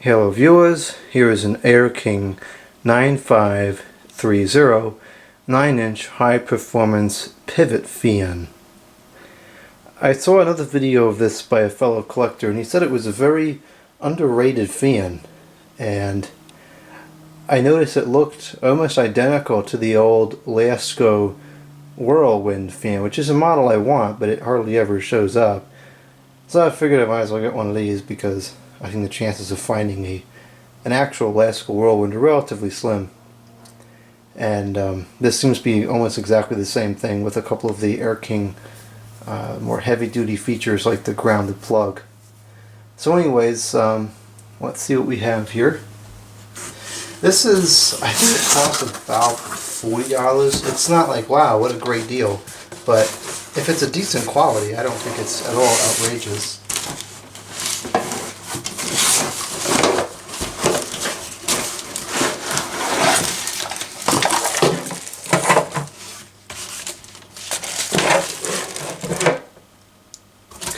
Hello viewers, here is an Air King 9530 9-inch high performance pivot fan. I saw another video of this by a fellow collector and he said it was a very underrated fan, and I noticed it looked almost identical to the old Lasko WhirlWind fan, which is a model I want, but it hardly ever shows up. So I figured I might as well get one of these because I think the chances of finding an actual Lasko WhirlWind are relatively slim. And this seems to be almost exactly the same thing with a couple of the Air King more heavy-duty features like the grounded plug. So anyways, let's see what we have here. This is, I think it costs about $40. It's not like, wow, what a great deal. But if it's a decent quality, I don't think it's at all outrageous.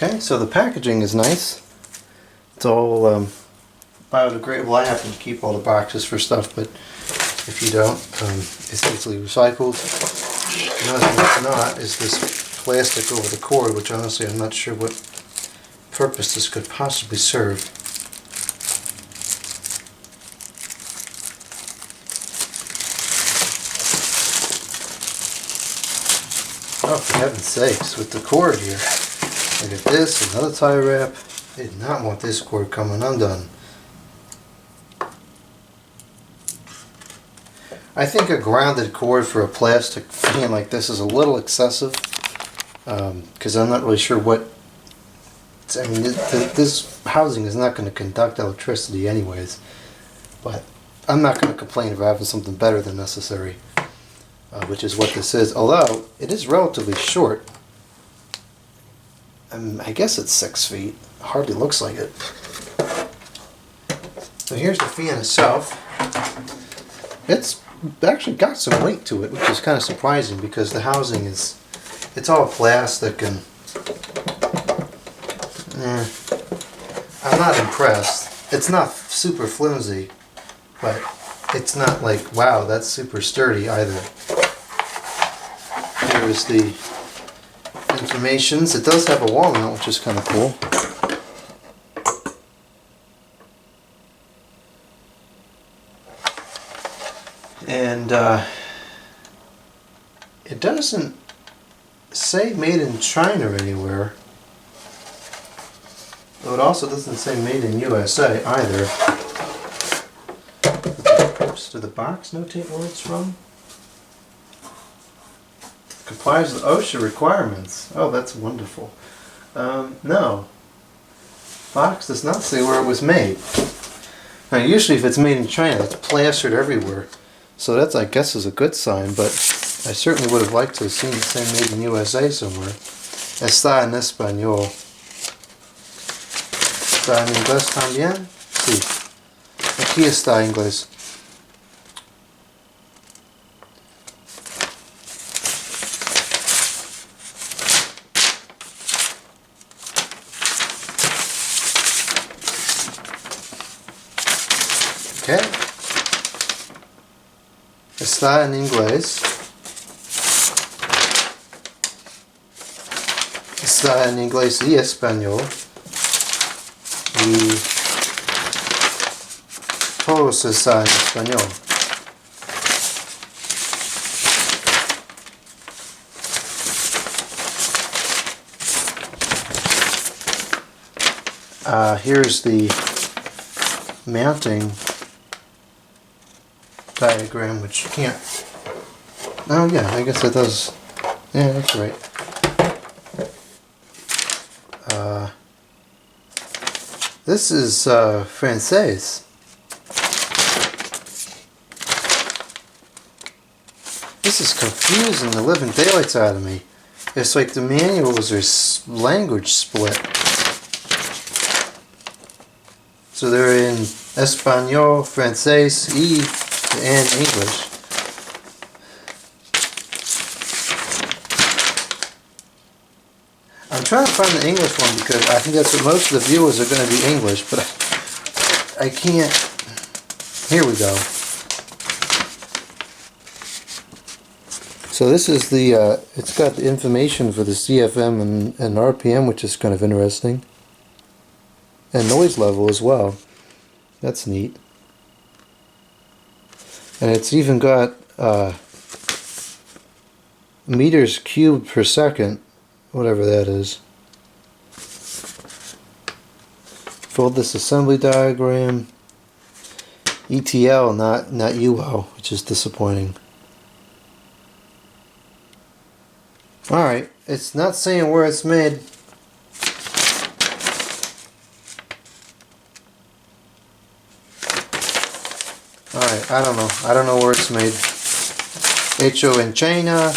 Okay, so the packaging is nice. It's all biodegradable. I happen to keep all the boxes for stuff, but if you don't, it's easily recycled. Another thing it's not is this plastic over the cord, which honestly I'm not sure what purpose this could possibly serve. Oh, for heaven's sakes, with the cord here. Look at this, another tie wrap. I did not want this cord coming undone. I think a grounded cord for a plastic fan like this is a little excessive, because I'm not really sure what... I mean, this housing is not going to conduct electricity anyways, but I'm not going to complain about having something better than necessary, which is what this is, although it is relatively short. I guess it's 6 feet. Hardly looks like it. So here's the fan itself. It's actually got some weight to it, which is kind of surprising because the housing is, it's all plastic and I'm not impressed. It's not super flimsy, but it's not like, wow, that's super sturdy either. Here is the informations. It does have a wall mount, which is kind of cool. And it doesn't say made in China anywhere. Though it also doesn't say made in USA either. Oops, did the box notate where it's from? Complies with OSHA requirements. Oh, that's wonderful. No. Box does not say where it was made. Now usually if it's made in China, it's plastered everywhere. So that's, I guess, is a good sign, but I certainly would have liked to have seen it say made in USA somewhere. Está en español. ¿Está en inglés también? Sí. Aquí está en inglés. Okay. Está en inglés. Está en inglés y español. Y todo está en español. Here's the mounting diagram, which you can't... Oh yeah, I guess it does. Yeah, that's right. This is Francais. This is confusing the living daylights out of me. It's like the manuals are language split. So they're in Espanol, Francais, and English. I'm trying to find the English one because I think that's what most of the viewers are going to be English, but I can't. Here we go. So this is the, it's got the information for the CFM and RPM, which is kind of interesting. And noise level as well. That's neat. And it's even got meters cubed per second, whatever that is. Fold this assembly diagram. ETL, not UL, which is disappointing. Alright, it's not saying where it's made. Alright, I don't know. I don't know where it's made. Hecho en China.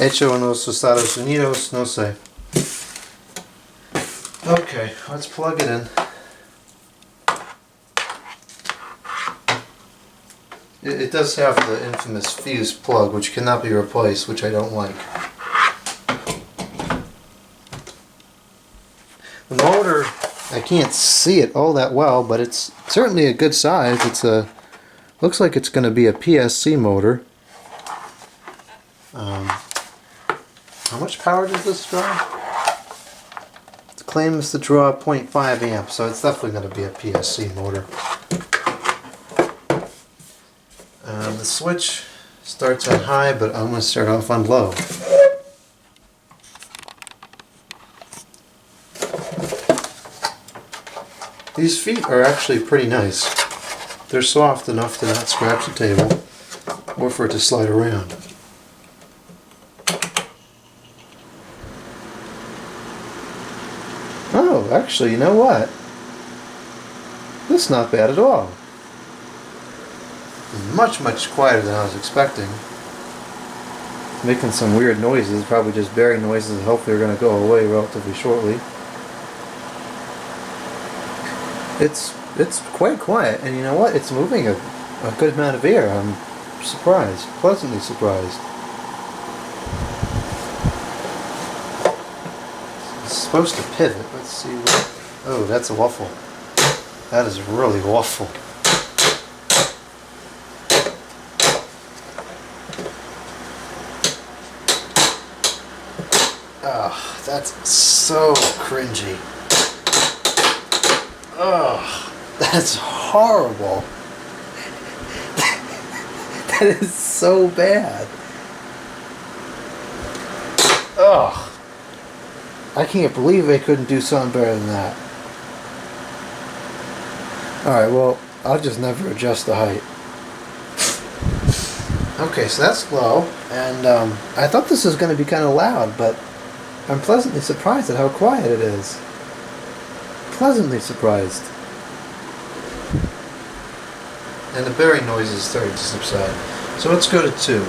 Hecho en los Estados Unidos. No sé. Okay, let's plug it in. It does have the infamous fuse plug, which cannot be replaced, which I don't like. The motor, I can't see it all that well, but it's certainly a good size. It's a, looks like it's going to be a PSC motor. How much power does this draw? It claims to draw 0.5 amps, so it's definitely going to be a PSC motor. The switch starts on high, but I'm going to start off on low. These feet are actually pretty nice. They're soft enough to not scratch the table or for it to slide around. Oh, actually, you know what? This is not bad at all. Much quieter than I was expecting. Making some weird noises, probably just bearing noises, and hopefully they're going to go away relatively shortly. It's quite quiet, and you know what? It's moving a good amount of air. I'm surprised, pleasantly surprised. It's supposed to pivot. Let's see what. Oh, that's awful. That is really awful. Oh, that's so cringy. Oh, that's horrible. That is so bad. Oh, I can't believe they couldn't do something better than that. Alright, well, I'll just never adjust the height. Okay, so that's low, and I thought this was going to be kind of loud, but I'm pleasantly surprised at how quiet it is. Pleasantly surprised. And the bearing noise is starting to subside. So let's go to 2.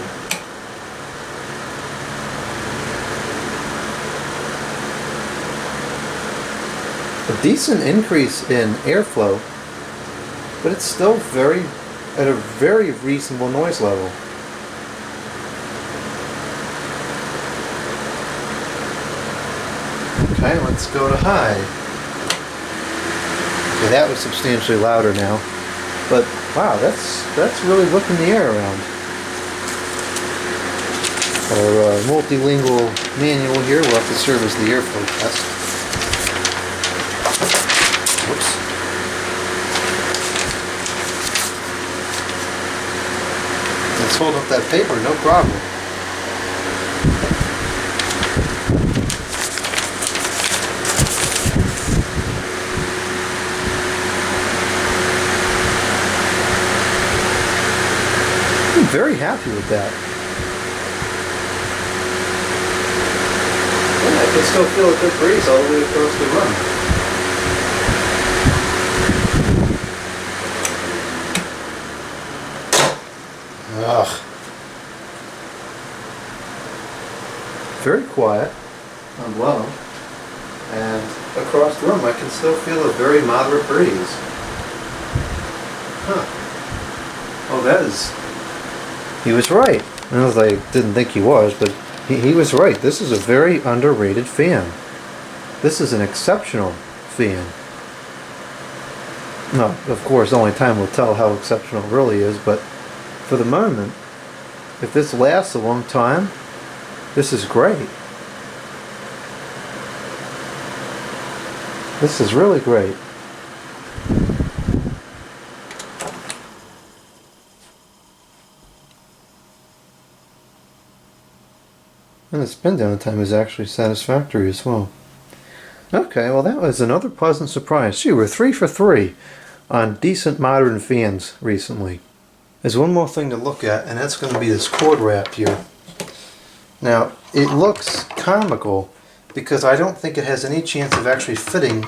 A decent increase in airflow, but it's still at a very reasonable noise level. Okay, let's go to high. Okay, that was substantially louder now. But wow, that's really whipping the air around. Our multilingual manual here will have to serve as the airflow test. Whoops. Let's hold up that paper, no problem. I'm very happy with that. Yeah, I can still feel a good breeze all the way across the room. Ugh. Very quiet on low, and across the room I can still feel a very moderate breeze. Huh. Oh, that is... He was right. I was like, didn't think he was, but he was right. This is a very underrated fan. This is an exceptional fan. No, of course, only time will tell how exceptional it really is, but for the moment, if this lasts a long time, this is great. This is really great. And the spin down time is actually satisfactory as well. Okay, well that was another pleasant surprise. Gee, we're 3 for 3 on decent modern fans recently. There's one more thing to look at, and that's going to be this cord wrap here. Now, it looks comical because I don't think it has any chance of actually fitting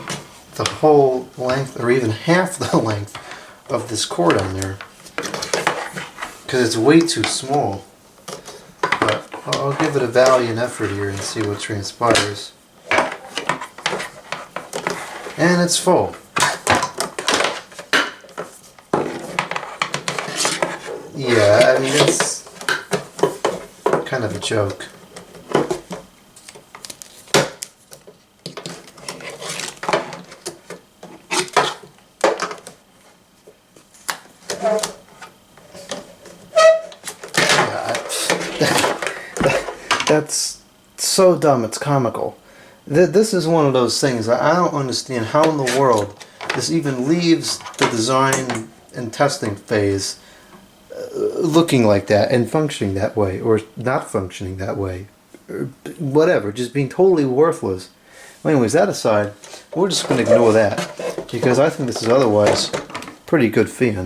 the whole length or even half the length of this cord on there, because it's way too small. But I'll give it a valiant effort here and see what transpires. And it's full. Yeah, I mean, it's kind of a joke. That's so dumb, it's comical. This is one of those things that I don't understand how in the world this even leaves the design and testing phase looking like that and functioning that way, or not functioning that way, or whatever, just being totally worthless. Well, anyways, that aside, we're just going to ignore that because I think this is otherwise pretty good fan.